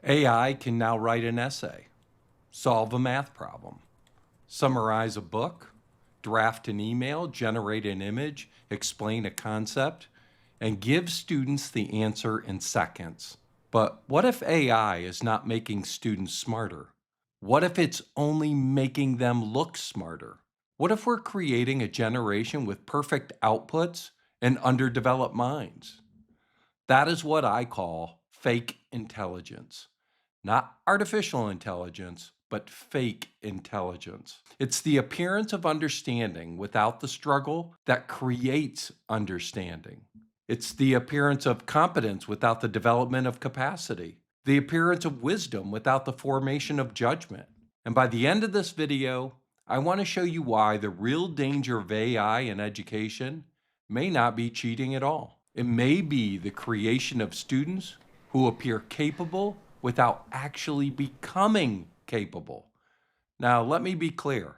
AI can now write an essay, solve a math problem, summarize a book, draft an email, generate an image, explain a concept, and give students the answer in seconds. But what if AI is not making students smarter? What if it's only making them look smarter? What if we're creating a generation with perfect outputs and underdeveloped minds? That is what I call fake intelligence. Not artificial intelligence, but fake intelligence. It's the appearance of understanding without the struggle that creates understanding. It's the appearance of competence without the development of capacity. The appearance of wisdom without the formation of judgment. And by the end of this video, I want to show you why the real danger of AI in education may not be cheating at all. It may be the creation of students who appear capable without actually becoming capable. Now, let me be clear.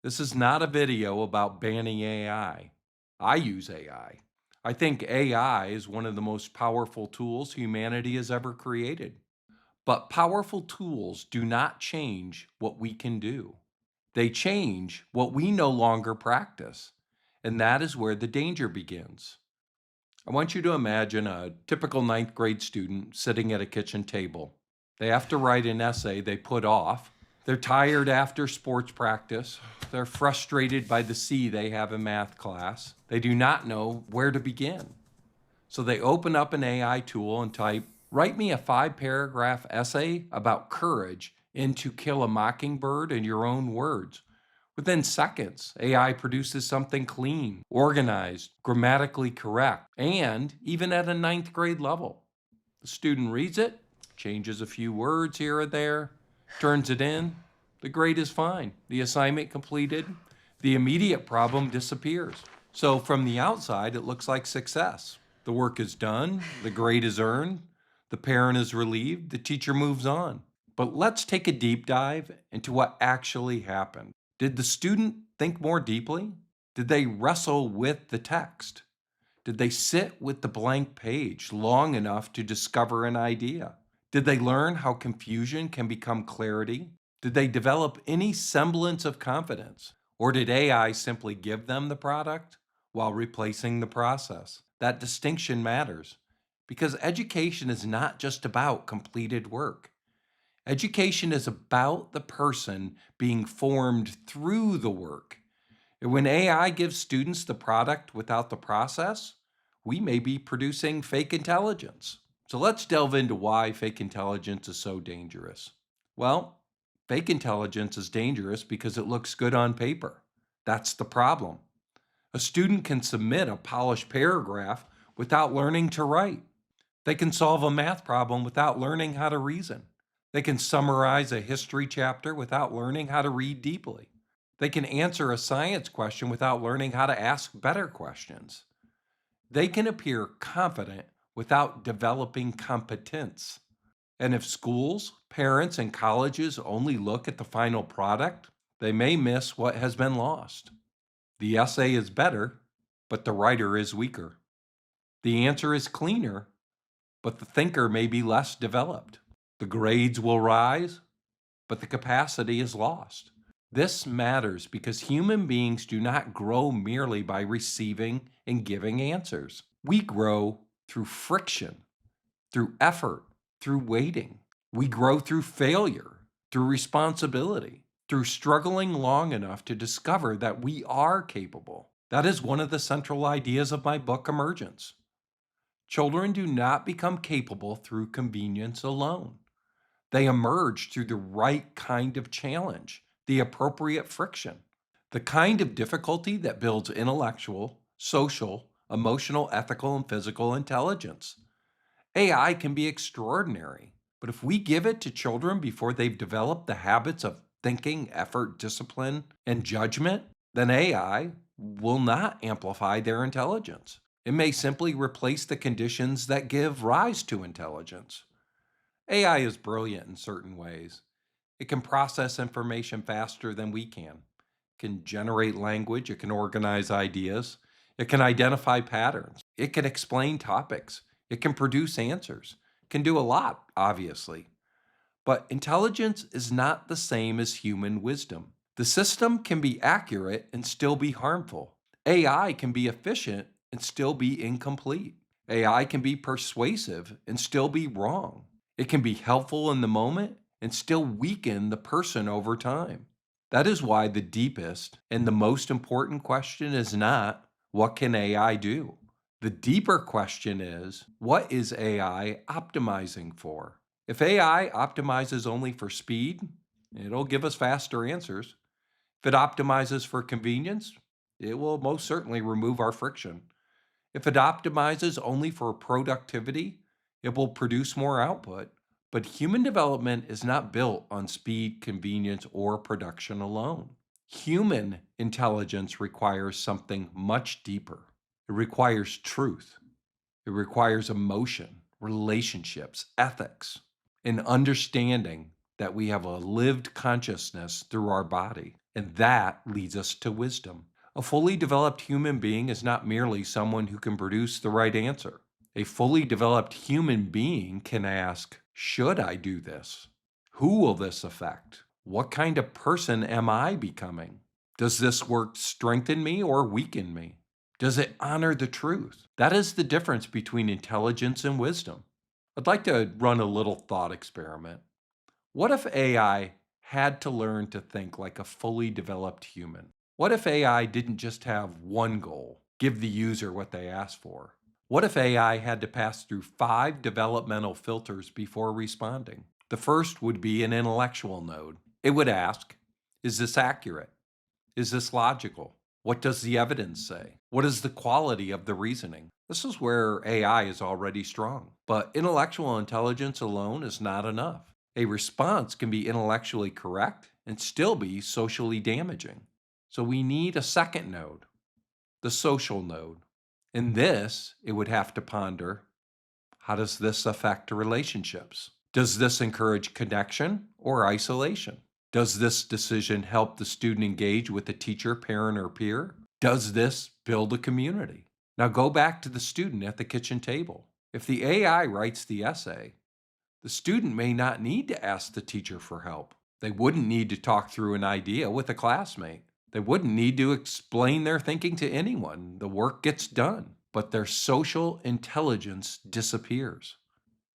This is not a video about banning AI. I use AI. I think AI is one of the most powerful tools humanity has ever created. But powerful tools do not change what we can do. They change what we no longer practice. And that is where the danger begins. I want you to imagine a typical ninth grade student sitting at a kitchen table. They have to write an essay they put off. They're tired after sports practice. They're frustrated by the C they have in math class. They do not know where to begin. So they open up an AI tool and type, "Write me a 5-paragraph essay about courage in To Kill a Mockingbird in your own words." Within seconds, AI produces something clean, organized, grammatically correct, and even at a ninth grade level. The student reads it, changes a few words here or there, turns it in. The grade is fine. The assignment completed. The immediate problem disappears. So from the outside, it looks like success. The work is done, the grade is earned, the parent is relieved, the teacher moves on. But let's take a deep dive into what actually happened. Did the student think more deeply? Did they wrestle with the text? Did they sit with the blank page long enough to discover an idea? Did they learn how confusion can become clarity? Did they develop any semblance of confidence? Or did AI simply give them the product while replacing the process? That distinction matters because education is not just about completed work. Education is about the person being formed through the work. And when AI gives students the product without the process, we may be producing fake intelligence. So let's delve into why fake intelligence is so dangerous. Well, fake intelligence is dangerous because it looks good on paper. That's the problem. A student can submit a polished paragraph without learning to write. They can solve a math problem without learning how to reason. They can summarize a history chapter without learning how to read deeply. They can answer a science question without learning how to ask better questions. They can appear confident without developing competence. And if schools, parents, and colleges only look at the final product, they may miss what has been lost. The essay is better, but the writer is weaker. The answer is cleaner, but the thinker may be less developed. The grades will rise, but the capacity is lost. This matters because human beings do not grow merely by receiving and giving answers. We grow through friction, through effort, through waiting. We grow through failure, through responsibility, through struggling long enough to discover that we are capable. That is one of the central ideas of my book, Emergence. Children do not become capable through convenience alone. They emerge through the right kind of challenge, the appropriate friction, the kind of difficulty that builds intellectual, social, emotional, ethical, and physical intelligence. AI can be extraordinary, but if we give it to children before they've developed the habits of thinking, effort, discipline, and judgment, then AI will not amplify their intelligence. It may simply replace the conditions that give rise to intelligence. AI is brilliant in certain ways. It can process information faster than we can. It can generate language. It can organize ideas. It can identify patterns. It can explain topics. It can produce answers. can do a lot, obviously. But intelligence is not the same as human wisdom. The system can be accurate and still be harmful. AI can be efficient and still be incomplete. AI can be persuasive and still be wrong. It can be helpful in the moment and still weaken the person over time. That is why the deepest and the most important question is not, what can AI do? The deeper question is, what is AI optimizing for? If AI optimizes only for speed, it'll give us faster answers. If it optimizes for convenience, it will most certainly remove our friction. If it optimizes only for productivity, it will produce more output. But human development is not built on speed, convenience, or production alone. Human intelligence requires something much deeper. It requires truth. It requires emotion, relationships, ethics, and understanding that we have a lived consciousness through our body. And that leads us to wisdom. A fully developed human being is not merely someone who can produce the right answer. A fully developed human being can ask, should I do this? Who will this affect? What kind of person am I becoming? Does this work strengthen me or weaken me? Does it honor the truth? That is the difference between intelligence and wisdom. I'd like to run a little thought experiment. What if AI had to learn to think like a fully developed human? What if AI didn't just have one goal, give the user what they asked for? What if AI had to pass through 5 developmental filters before responding? The first would be an intellectual node. It would ask, is this accurate? Is this logical? What does the evidence say? What is the quality of the reasoning? This is where AI is already strong. But intellectual intelligence alone is not enough. A response can be intellectually correct and still be socially damaging. So we need a second node, the social node. In this, it would have to ponder, how does this affect relationships? Does this encourage connection or isolation? Does this decision help the student engage with a teacher, parent, or peer? Does this build a community? Now go back to the student at the kitchen table. If the AI writes the essay, the student may not need to ask the teacher for help. They wouldn't need to talk through an idea with a classmate. They wouldn't need to explain their thinking to anyone. The work gets done, but their social intelligence disappears.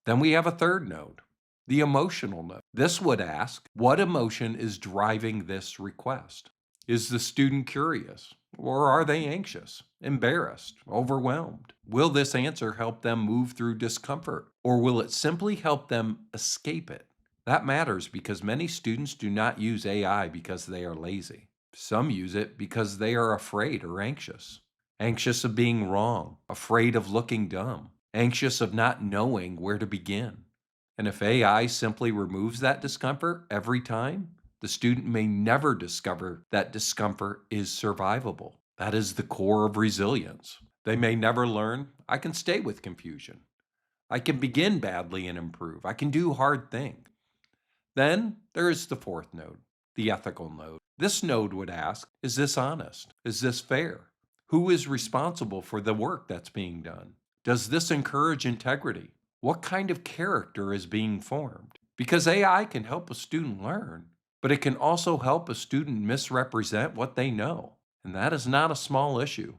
Then we have a third node, the emotional node. This would ask, what emotion is driving this request? Is the student curious? Or are they anxious, embarrassed, overwhelmed? Will this answer help them move through discomfort? Or will it simply help them escape it? That matters because many students do not use AI because they are lazy. Some use it because they are afraid or anxious. Anxious of being wrong, afraid of looking dumb, anxious of not knowing where to begin. And if AI simply removes that discomfort every time, the student may never discover that discomfort is survivable. That is the core of resilience. They may never learn, I can stay with confusion. I can begin badly and improve. I can do hard things. Then there is the fourth node, the ethical node. This node would ask, is this honest? Is this fair? Who is responsible for the work that's being done? Does this encourage integrity? What kind of character is being formed? Because AI can help a student learn, but it can also help a student misrepresent what they know. And that is not a small issue.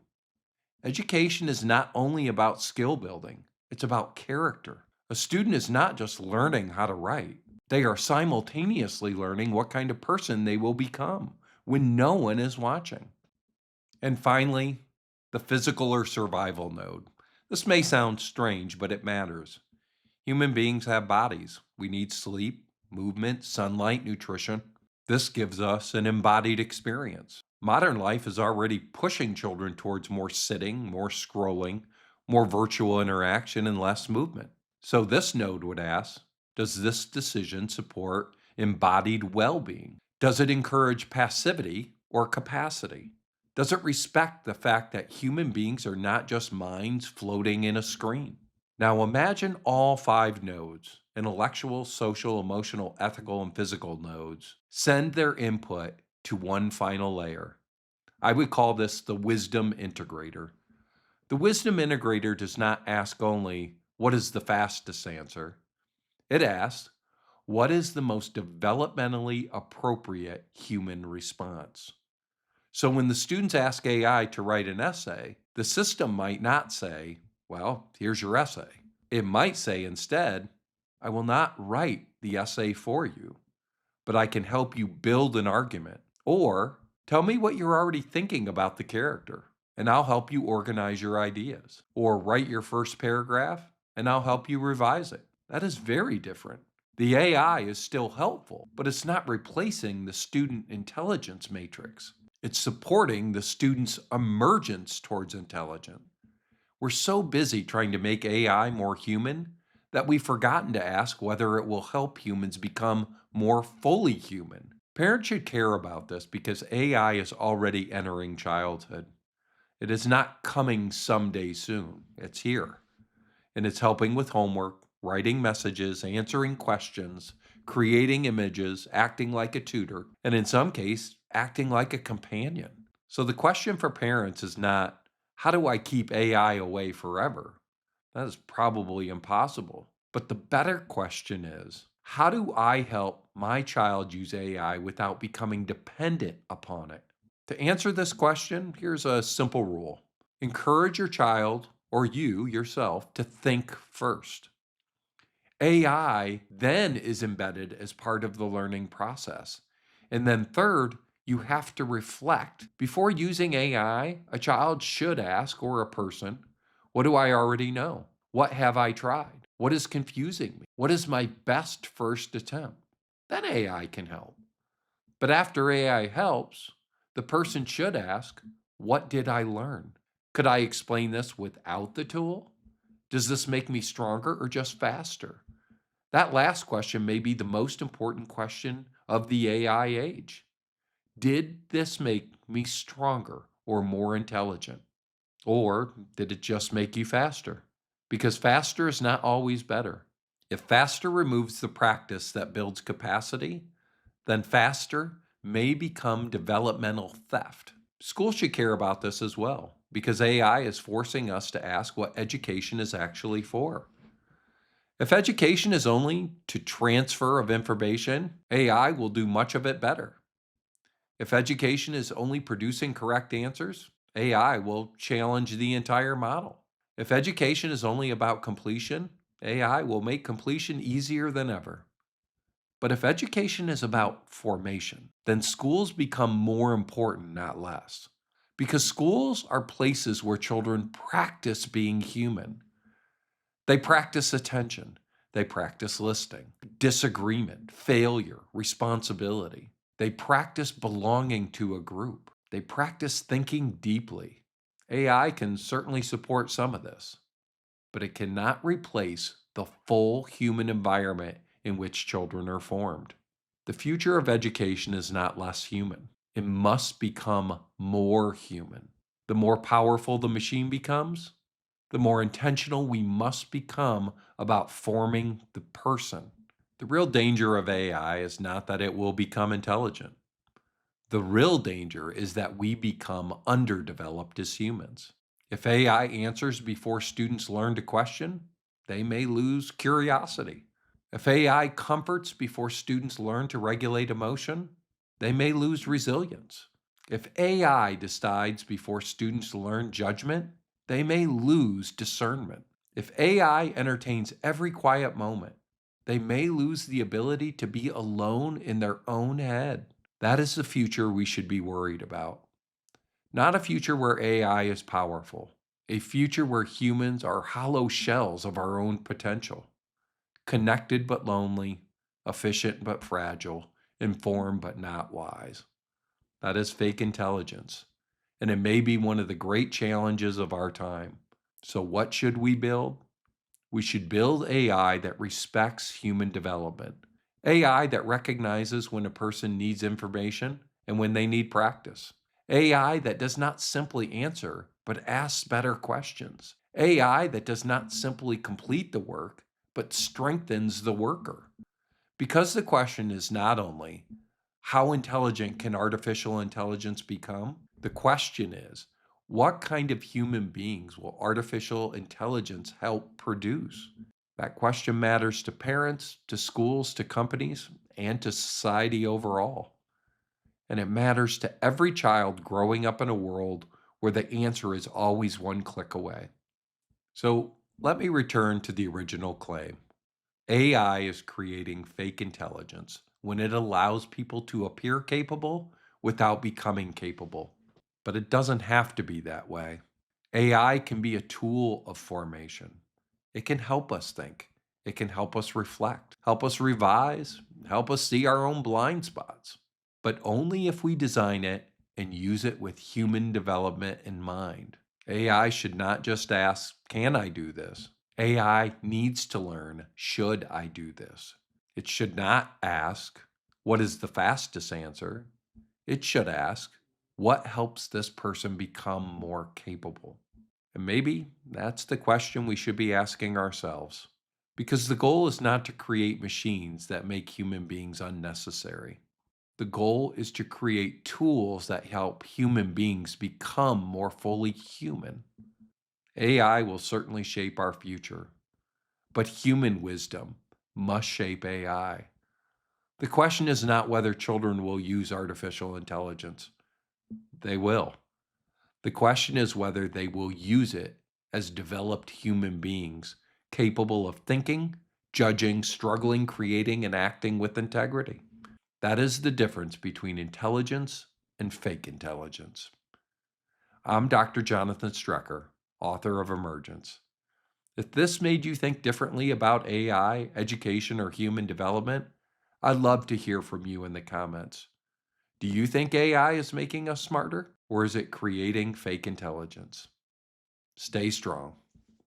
Education is not only about skill building, it's about character. A student is not just learning how to write. They are simultaneously learning what kind of person they will become when no one is watching. And finally, the physical or survival node. This may sound strange, but it matters. Human beings have bodies. We need sleep, movement, sunlight, nutrition. This gives us an embodied experience. Modern life is already pushing children towards more sitting, more scrolling, more virtual interaction, and less movement. So this node would ask, does this decision support embodied well-being? Does it encourage passivity or capacity? Does it respect the fact that human beings are not just minds floating in a screen? Now imagine all 5 nodes, intellectual, social, emotional, ethical, and physical nodes, send their input to one final layer. I would call this the wisdom integrator. The wisdom integrator does not ask only, what is the fastest answer? It asked, what is the most developmentally appropriate human response? So when the students ask AI to write an essay, the system might not say, well, here's your essay. It might say instead, I will not write the essay for you, but I can help you build an argument. Or tell me what you're already thinking about the character, and I'll help you organize your ideas. Or write your first paragraph, and I'll help you revise it. That is very different. The AI is still helpful, but it's not replacing the student intelligence matrix. It's supporting the student's emergence towards intelligence. We're so busy trying to make AI more human that we've forgotten to ask whether it will help humans become more fully human. Parents should care about this because AI is already entering childhood. It is not coming someday soon. It's here. And it's helping with homework, writing messages, answering questions, creating images, acting like a tutor, and in some case, acting like a companion. So the question for parents is not, how do I keep AI away forever? That is probably impossible. But the better question is, how do I help my child use AI without becoming dependent upon it? To answer this question, here's a simple rule. Encourage your child or you yourself to think first. AI then is embedded as part of the learning process. And then third, you have to reflect. Before using AI, a child should ask, or a person, what do I already know? What have I tried? What is confusing me? What is my best first attempt? Then AI can help. But after AI helps, the person should ask, what did I learn? Could I explain this without the tool? Does this make me stronger or just faster? That last question may be the most important question of the AI age. Did this make me stronger or more intelligent? Or did it just make you faster? Because faster is not always better. If faster removes the practice that builds capacity, then faster may become developmental theft. Schools should care about this as well, because AI is forcing us to ask what education is actually for. If education is only to transfer of information, AI will do much of it better. If education is only producing correct answers, AI will challenge the entire model. If education is only about completion, AI will make completion easier than ever. But if education is about formation, then schools become more important, not less. Because schools are places where children practice being human. They practice attention. They practice listening, disagreement, failure, responsibility. They practice belonging to a group. They practice thinking deeply. AI can certainly support some of this, but it cannot replace the full human environment in which children are formed. The future of education is not less human. It must become more human. The more powerful the machine becomes, the more intentional we must become about forming the person. The real danger of AI is not that it will become intelligent. The real danger is that we become underdeveloped as humans. If AI answers before students learn to question, they may lose curiosity. If AI comforts before students learn to regulate emotion, they may lose resilience. If AI decides before students learn judgment, they may lose discernment. If AI entertains every quiet moment, they may lose the ability to be alone in their own head. That is the future we should be worried about. Not a future where AI is powerful, a future where humans are hollow shells of our own potential, connected but lonely, efficient but fragile, informed but not wise. That is fake intelligence, and it may be one of the great challenges of our time. So, what should we build? We should build AI that respects human development, AI that recognizes when a person needs information and when they need practice, AI that does not simply answer, but asks better questions, AI that does not simply complete the work, but strengthens the worker. Because the question is not only, how intelligent can artificial intelligence become? The question is, what kind of human beings will artificial intelligence help produce? That question matters to parents, to schools, to companies, and to society overall. And it matters to every child growing up in a world where the answer is always one click away. So let me return to the original claim. AI is creating fake intelligence when it allows people to appear capable without becoming capable. But it doesn't have to be that way. AI can be a tool of formation. It can help us think. It can help us reflect, help us revise, help us see our own blind spots. But only if we design it and use it with human development in mind. AI should not just ask, can I do this? AI needs to learn, should I do this? It should not ask, what is the fastest answer? It should ask, what helps this person become more capable? And maybe that's the question we should be asking ourselves. Because the goal is not to create machines that make human beings unnecessary. The goal is to create tools that help human beings become more fully human. AI will certainly shape our future, but human wisdom must shape AI. The question is not whether children will use artificial intelligence. They will. The question is whether they will use it as developed human beings capable of thinking, judging, struggling, creating, and acting with integrity. That is the difference between intelligence and fake intelligence. I'm Dr. Jonathan Strecker, author of Emergence. If this made you think differently about AI, education, or human development, I'd love to hear from you in the comments. Do you think AI is making us smarter, or is it creating fake intelligence? Stay strong.